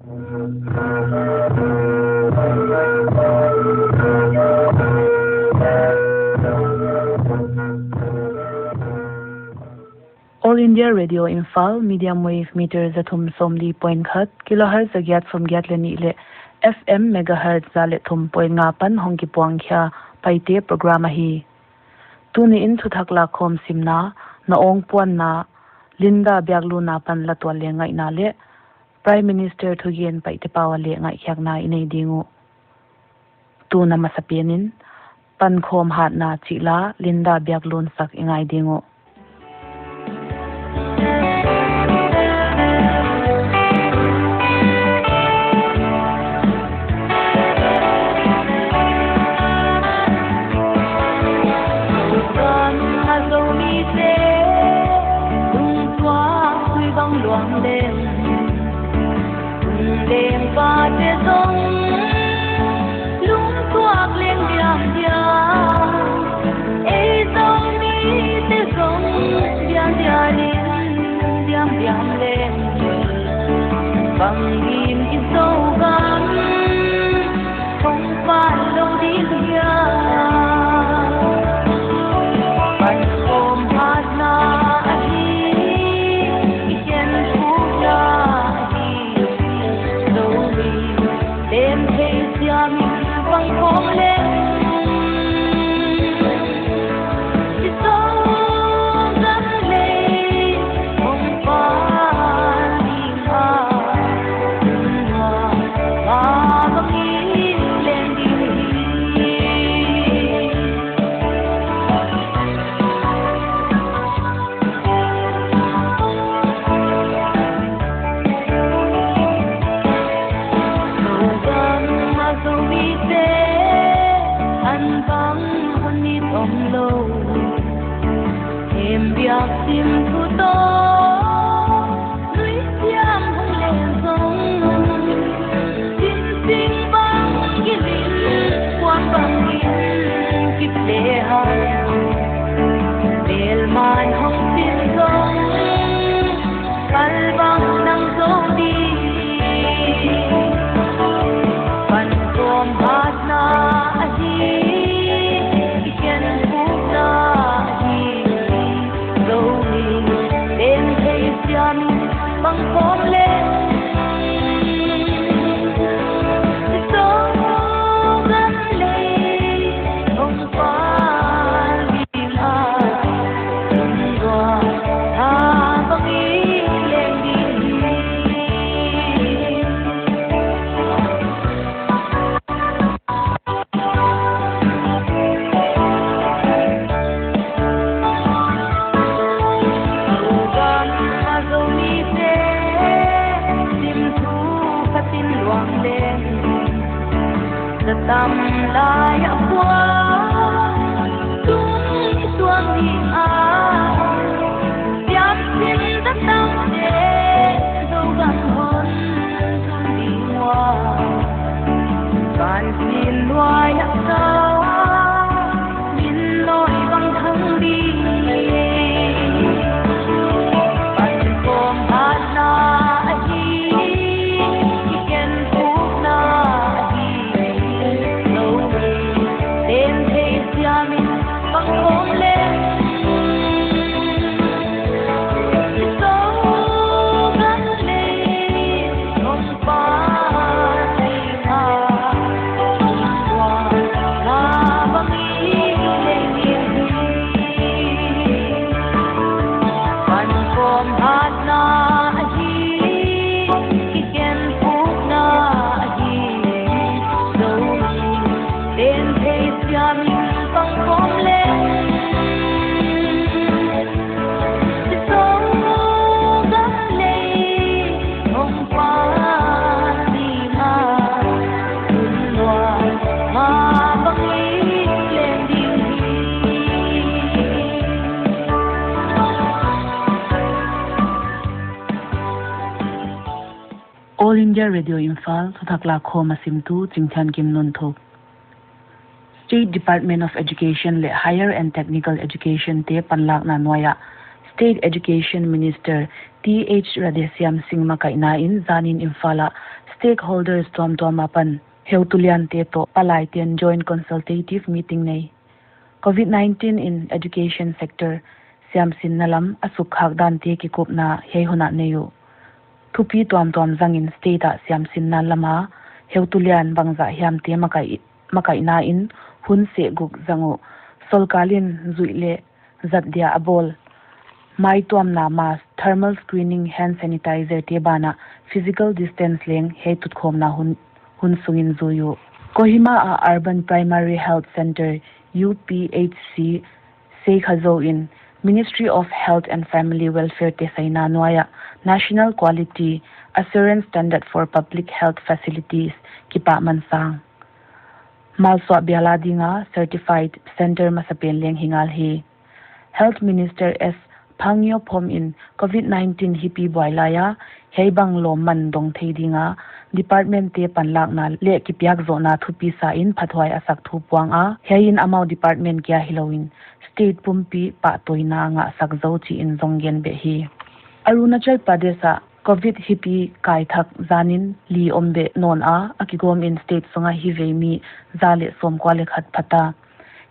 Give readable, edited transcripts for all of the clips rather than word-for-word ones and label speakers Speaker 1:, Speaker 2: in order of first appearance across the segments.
Speaker 1: All India Radio Imphal medium wave meter zathum somli point khat kilohertz agyat from Biaklun le FM megahertz zalet thum point ngapan hongki Pankhawm Paite program hi tuni in Thuthak Lakkhawm Simna Nna Awng Puanna Linda Biaklun pan Latualleng Ngaihkhiakna le Prime Minister Thugen Paite Latualleng Ngaihkhiakna inei dingu tuna masapianin Pankhawm Hatna chila Linda Biaklun sak ingai dingu
Speaker 2: Pankhawm Zougam không phải lâu đi kia Pankhawm Hatna hi Chen Thuthak hi dấu đi đêm thấy xiêm Pankhawm lên Biaklun thu to núi xiêm hùng lên sông xin xin băng cái linh quan băng yên kịp lệ hài bel man hồng xin sông pal băng nang sông đi Pankhawm Hatna hi Chen Thuthak hi Pankhawm lên Zougam lên ông Phal Biaklun doa tha băng lên đi tâm lại qua tung xuống đi giáp xin đất tâm để Zougam hơn thôn đi hoa van xin loài sao min lối bằng thân đi Pankhawm Hatna hi Chen Thuthak Pankhawm lên Zougam lên ông Phal Biaklun doa tha băng lên đi Pankhawm Hatna hi Chen Thuthak hi dấu lên thấy xiêm Pankhawm lên Zougam lên ông Phal Biaklun doa tha băng lên đi
Speaker 1: All India Radio Imphal Thuthak Lakkhawm asimtu Chingthiankim Nunthuk State Department of Education le Higher and Technical Education te panlak na noya State Education Minister TH Radhesiam Singh Makaina in Zanin Imphal stakeholders tom apan heutulian te to palaitian joint consultative meeting nei COVID-19 in education sector siam sin nalam asuk khakdan te ki kopna heihuna neyu thupi tom zangin state a siam sin na lama heutulian bangza hiam te makaina in hun se guk zango solkalin zuile zatdia abol mai tom na mask thermal screening hand sanitizer te bana physical distance leng he tutkhom na hun sungin zuyu Kohima Urban Primary Health Center UPHC Seikhazo in Ministry of Health and Family Welfare te saina noya National Quality Assurance Standard for Public Health Facilities kipa mansang malswa bialadinga certified center masapen leng hingal hi Health Minister S Phangyo phom in COVID-19 hipi boilaya heibang lo man dong theidinga department te panlak na le kipyak zona thupi sa in phathwai asak thu puang a hein amau department kya hilowin state pumpi pa toina nga sakzo chi in zonggen be hi Arunachal Pradesh COVID hipi kai thak zanin li ombe non a akigom in state songa hi veimi zale somkwale khat phata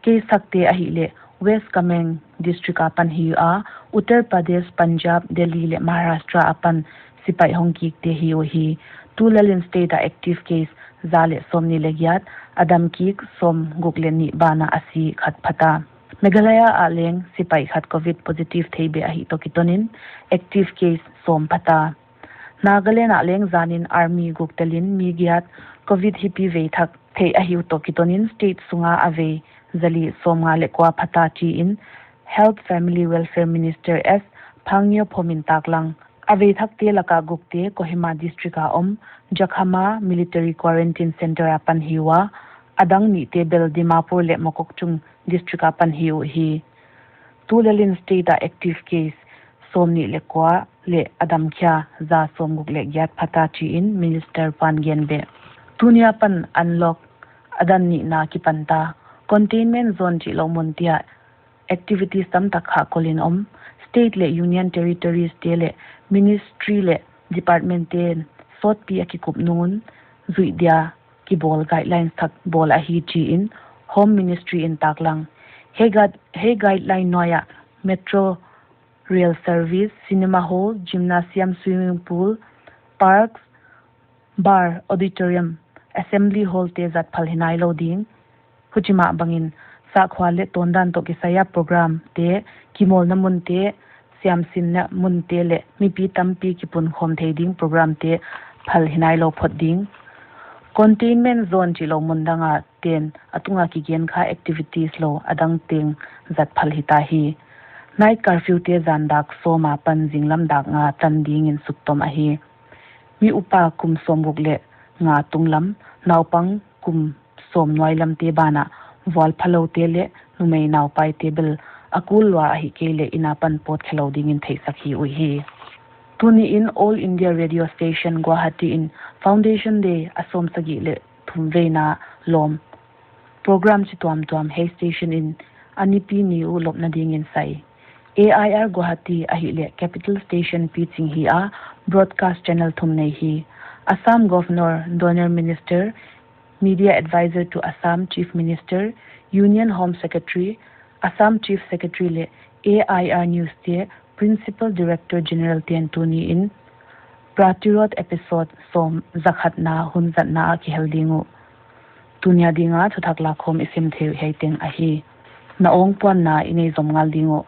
Speaker 1: ke sakte a hi le West Kameng district apan hi a Uttar Pradesh Punjab Delhi le Maharashtra apan sipai hongki te hi o hi Tulalin state a active case zale somni legiat adam kik som gukleni bana asi khat phata Meghalaya aleng sipai khat COVID positive theibe a hi tokitonin active case som phata Nagaland aleng zanin army guktalin migiat COVID hipi ve thak thei a hi tokitonin state sunga ave zali somnga lekwa phata chi in Health Family Welfare Minister S Phangyo Phomin taklang ave thakte laka gukte Kohima district a Jakhama Military Quarantine Center apan hiwa adang ni tebel Dimapur le Mokokchung district apan hiu hi Tulalin state a active case somni lekwa le adam kya za somguk le gyat phata chi in Minister Pangen be tunia pan unlock adan ni na ki panta containment zone chi lomontia activities tam takha kolin state le union territories te le ministry le department te sot pi akikup nun zuidia ki bol guidelines thak bol a hi chi in home ministry in taklang he guideline noya metro rail service cinema hall gymnasium swimming pool parks bar auditorium assembly hall te zat phal hinai lo ding huchima bangin sa khwale tondan to kisaya program te kimol namun te siam sinna mun te le mi pi tampi ki pun khom theiding program te phal hinai lo phot ding containment zone chi lo mundanga ten atunga ki gen kha activities lo adang teng zat phal hita hi night curfew te zandak soma pan jinglam dak nga tan ding in suktom a hi mi upa kum somguk le nga tunglam naupang kum som noilam te bana wal phalo te le numei naw pai table akulwa hi kele inapan pot khelo ding in thei sakhi ui hi tuni in All India Radio Station Guwahati in Foundation Day asom sagi le thumveina lom program chi tuam hey station in anipi ni u lopna ding in sai AIR Guwahati ahi le capital station pitching hi a broadcast channel thumnei hi Assam Governor Donor Minister Media Advisor to Assam Chief Minister Union Home Secretary Assam Chief Secretary le AIR News te Principal Director General Tuni in Pratirot episode som zakhatna hunzatna ki heldingu tunia dinga Thuthak Lakkhawm isim theu heiting ahi Nna Awng Puanna inei zomngal dingu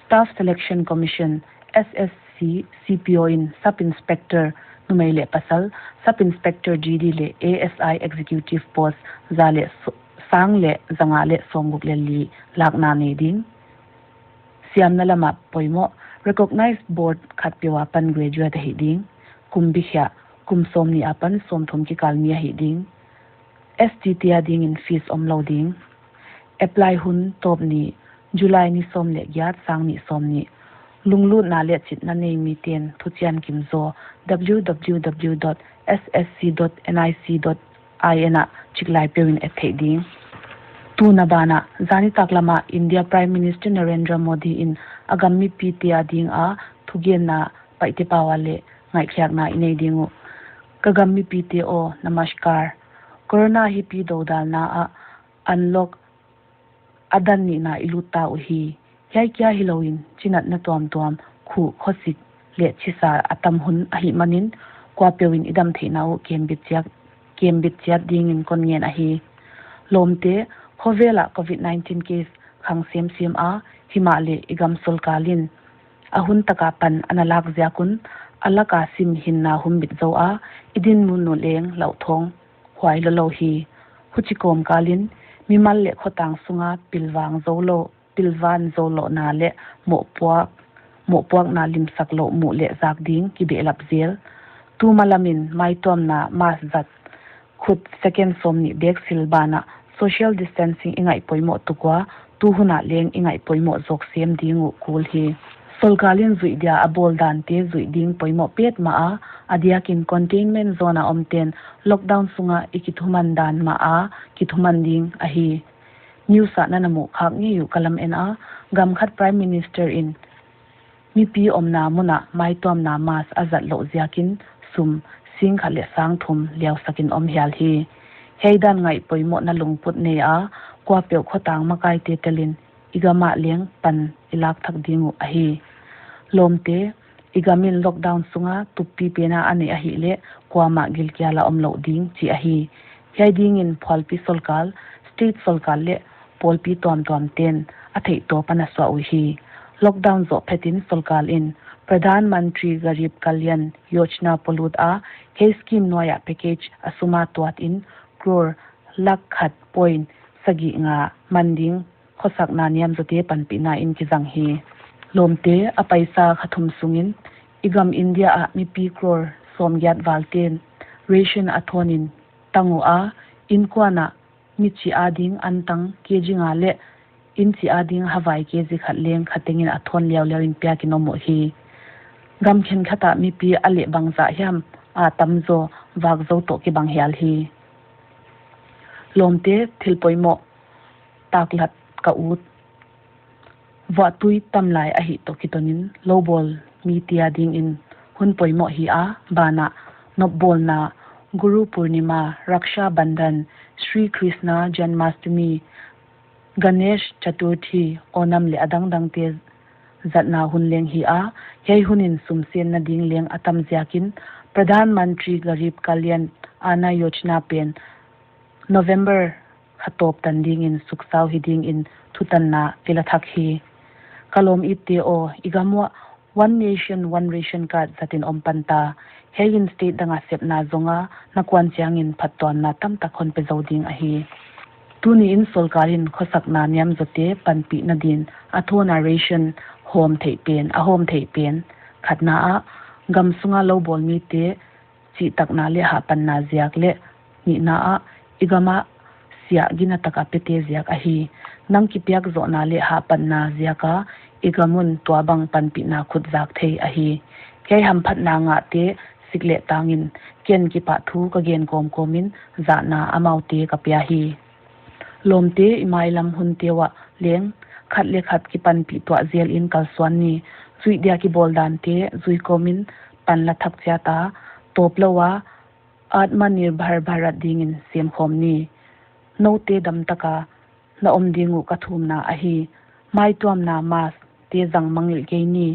Speaker 1: Staff Selection Commission SSC CPO in Sub Inspector numeile pasal Sub Inspector GD le ASI Executive Post zale sangle zangale somguk le li lakna ne ding siamna lama poimo recognized board khatpiwa pan graduate hiding kumbihya kumsomni apan somthom ki kalmia hiding STT ding in fees omloading apply hun topni July ni somle gyat sangni somni lunglu na le chitna nei mi ten Thuchiankim zo www.ssc.nic.in chiklai pewin etheding Tunabana Zani Taklama India Prime Minister Narendra Modi in agam mi pi tia ding a Thugen na Paite pawale Ngaihkhiakna inei dingu kagam mi pi te o namaskar corona hi pi do dal na a unlock adan ni na iluta uhi yai kya hiloin chinat na tom khu khosik le chisa atam hun ahi manin kwa pewin idam theina u kembit chiat ding in kon ngen ahi lomte khovela covid-19 case khang sem a himale igam solkalin ahun taka pan analak ziakun alaka sim hinna humbit zo a idin mun no leng lau thong hwai lo hi huchikom kalin mimal le khotang sunga pilwan zolo na le mo puak na limsak lo mu le zak ding ki be lap zel tu malamin mai tom na mas zat khut second som ni bek silbana social distancing ingai poimo tukwa tu huna leng ingai poimo jok sem dingu kul hi solkalin zuidia abol dan te zuiding poimo pet ma a adiakin containment zone omten lockdown sunga ikithuman dan ma a kithuman ding ahi news na namu khak ngi yu kalam en a gam khat prime minister in mi pi omna muna mai tom na mas azat lo ziakin sum sing khale sang thum liaw sakin om hial hi heidan ngai poimo na lungput ne a kwa peu khotang makai te telin igama leng pan ilak thak dingu ahi lomte igamin lockdown sunga tupi pena ane ahi le kwama gilkyala omlo ding chi ahi heading in pholpi solkal state solkal le polpi tom ten athei to pana swa uhi lockdown zo phetin solkal in pradhan mantri garib kalyan yojna polut a he scheme noya package asuma twat in crore lakhat point sagi nga manding khosak na niam zote panpi na in kizang hi lomte a paisa khathum sungin igam india a mi pi crore somgyat walten ration athonin tangu a inkwana michi ading antang kejinga le inchi ading hawai keji khatleng khatengin athon liaw in pya kinomo hi gam khen khata mi pi ale bangza hiam a tamzo wagzo to ki bang hial hi lomte thilpoimo taklat ka ut wa tui tamlai ahi to kitonin lowball mi tia ding in hun poimo hi a bana nobol na guru purnima raksha bandhan Sri Krishna Janmashtami Ganesh Chaturthi Onam le adang te zatna hunleng hi a hei hunin sumsen na ding leng atam ziakin Pradhan Mantri Garib Kalyan Anna Yojna pen November khatop tan ding in suksau hiding in thutanna tilathak hi kalom itte o igamwa one nation one ration card zatin ompanta hein state danga sepna zonga nakwan chiangin phatton na tam takhon pe zoding ahi tuni in solkarin khosak na niam zote panpi na din athona ration home thei pen khatna a gam sunga lo bol mi te chi takna le ha panna ziak le ni na a igama sia gina taka pete ziak ahi nang ki piak zo na le ha panna ziaka igamun twabang panpi na khut zak thei ahi ke ham phat na nga te sikle tangin ken ki pa thu ka gen komin za na amaute ka pya hi lomte imailam hun tewa leng khat ki panpi to zel in kalswan ni zui dia ki boldan te zui komin panla thak cha ta toplawa atmanirbhar bharat dingin sem khom ni note dam taka na omdingu kathum na ahi mai tuam na mas te jang mangil ke ni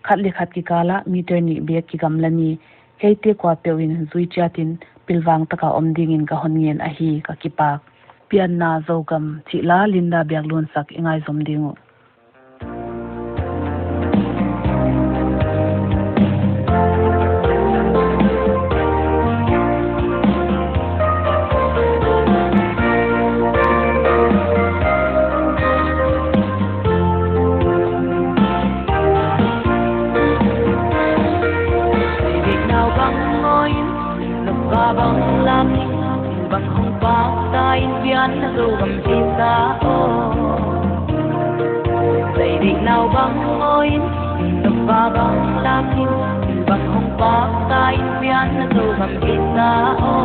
Speaker 1: khat ki kala meter ni bek ki gamlani heite kwa pewin zui chatin pilwang taka omdingin ka hongen ahi ka kipak Pianna Zougam chila linda Biaklun sak ingai zomdingu
Speaker 2: Pianna Zougam pisa o Say dik nào bang oin Nục ba bang lakin Bang hong pa Say Pianna Zougam pisa o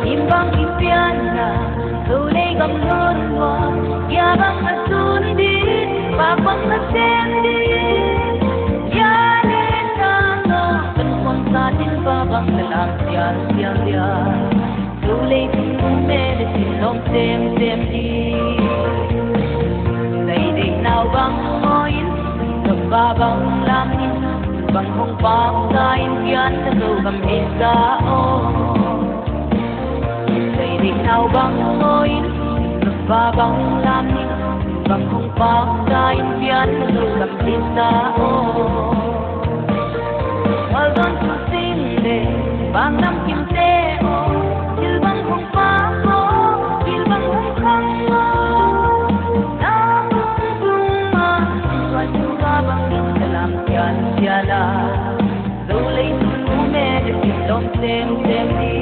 Speaker 2: Im bang i Pianna Thu lê gam luôn wa Ya bang asun dit Bang lam sial sial dia tu le tu me de tin lom tem tem đi dây đi nào băng ngồi tập ba băng lam in băng hong pa sa in Pianna Zougam isa o dây đi nào băng ngồi tập ba băng lam in băng hong pa sa in Pianna Zougam isa o Well done to sing de bang nam kim te o til bang hong pa o til bang hong khang o nam tung ma wa chu ga bang in salam pian piala do lei tu me de kim dom tem tem di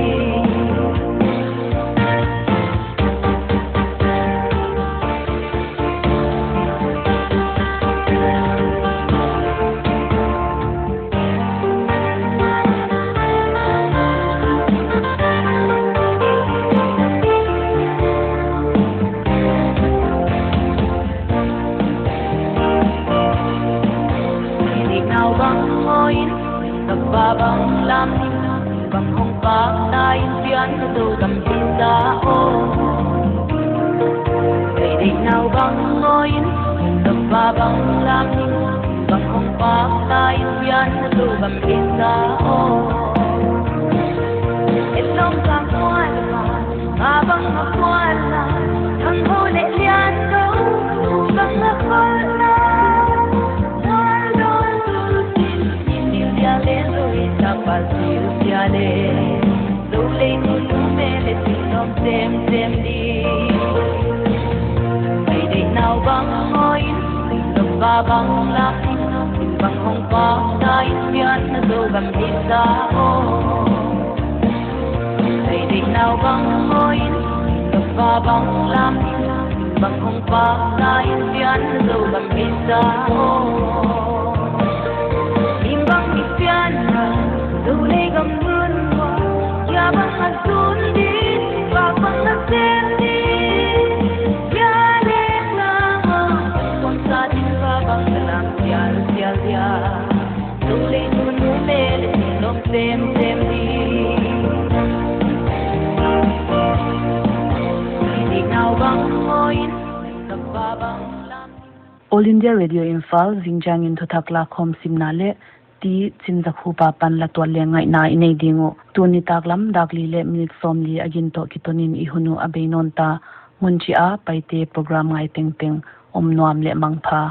Speaker 2: bang lam bang hong pa na in Pianna Zougam isa o dây đi nào bang ngồi tập ba bang lam bang hong pa na in Pianna Zougam isa o etlong kang Puanna abang Puanna thang ho le lian do bang Lakkhawm Pasil piale, dole tu me le tinom tem tem di. Ay di nào bang ngồi, tập ba bang lam, bang hong pa sa in Pianna Zougam isa o. Ay di nào bang ngồi, tập ba bang lam, bang hong pa sa in Pianna Zougam isa o. Imbang di Pianna Dulay gam nun wa ya bang asun di ba bang nasen di ya le na mo kon sa din ba bang lang sial sial ya dulay nun me le lom tem tem di di now bang moin sa ba bang lam
Speaker 1: All India Radio Imphal Chingthiankim Nunthuk Lakkhawm Simna le ti chinjakhu pa pan Latualleng Ngaihkhiakna inei dingo tuni taklam dakli le minute somli agin to kitonin ihunu abeinon ta munchi a paite program ngai teng teng omnuam le mangpha